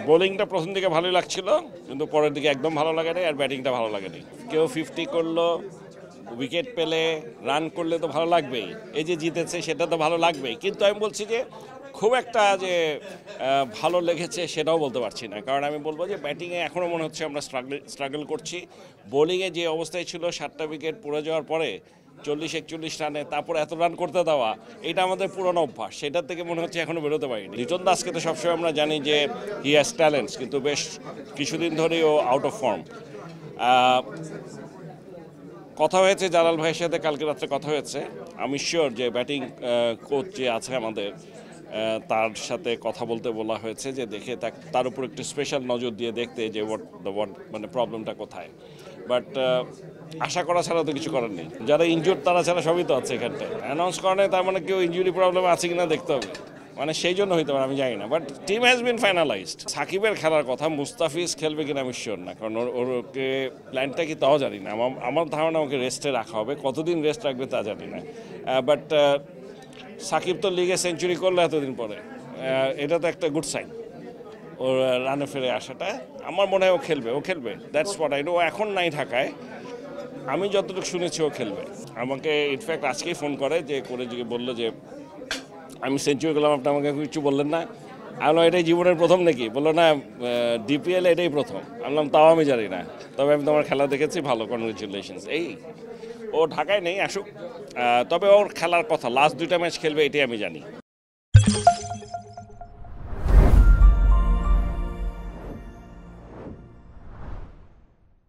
বোলিংটা প্রথম দিকে ভালোই লাগছিল, কিন্তু পরের দিকে একদম ভালো লাগে না, আর ব্যাটিংটা ভালো লাগেনি। কেউ 50 করলো, উইকেট পেলে, রান করলে তো ভালো লাগবেই, এই যে জিতেছে সেটা তো ভালো লাগবেই, কিন্তু আমি বলছি যে খুব একটা যে ভালো লেগেছে সেটাও বলতে পারছি না। কারণ আমি বলবো যে ব্যাটিংয়ে এখনও মনে হচ্ছে আমরা স্ট্রাগল করছি। বোলিংয়ে যে অবস্থায় ছিল 7টা উইকেট পড়ে যাওয়ার পরে 40-41 রানে তারপর এত রান করতে দেওয়া, এটা আমাদের পুরনো অভ্যাস, সেটার থেকে মনে হচ্ছে এখনও বেরোতে পারিনি। লিটন দাসকে তো সবসময় আমরা জানি যে হি হ্যাজ ট্যালেন্টস, কিন্তু বেশ কিছুদিন ধরেই ও আউট অফ ফর্ম। কথা হয়েছে জালাল ভাইয়ের সাথে, কালকে রাত্রে কথা হয়েছে। আমি শিওর যে ব্যাটিং কোচ যে আছে আমাদের, তার সাথে কথা বলতে বলা হয়েছে যে দেখে তার উপর একটু স্পেশাল নজর দিয়ে দেখতে যে মানে প্রবলেমটা কোথায়। বাট আশা করা ছাড়া তো কিছু করার নেই। যারা ইনজুর তারা ছাড়া সবই তো আছে এখানটায়। অ্যানাউন্স করেন তার মানে কেউ ইনজুরি প্রবলেম আছে কিনা দেখতে হবে, মানে সেই জন্য হইতে পারে, আমি জানি না। But team has been finalised. সাকিবের খেলার কথা, মুস্তাফিজ খেলবে কিনা আমি শিওর না, কারণ ওকে প্ল্যানটা কি তাও জানি না। আমার ধারণা ওকে রেস্টে রাখা হবে, কতদিন রেস্ট রাখবে তা জানি না। বাট সাকিব তো লিগে সেঞ্চুরি করলো এতদিন পরে, এটা তো একটা গুড সাইন। ওর রানে ফিরে আসাটা, আমার মনে হয় ও খেলবে, দ্যাটস হোয়াট আই নো। এখন নাই ঢাকায়, আমি যতটুকু শুনেছি ও খেলবে। আমাকে ইনফ্যাক্ট আজকেই ফোন করে বললো যে আমি সেঞ্চুরি করলাম, আপনি আমাকে কিছু বললেন না। আমি বললাম এটাই জীবনের প্রথম নাকি? বললো না, ডিপিএল এটাই প্রথম। আমি বললাম তাও আমি জানি না, তবে আমি তোমার খেলা দেখেছি, ভালো, কনগ্রেচুলেশনস। এই ও ঢাকায় নেই, আসুক। তবে ওর খেলার কথা, লাস্ট 2টা ম্যাচ খেলবে এটাই আমি জানি।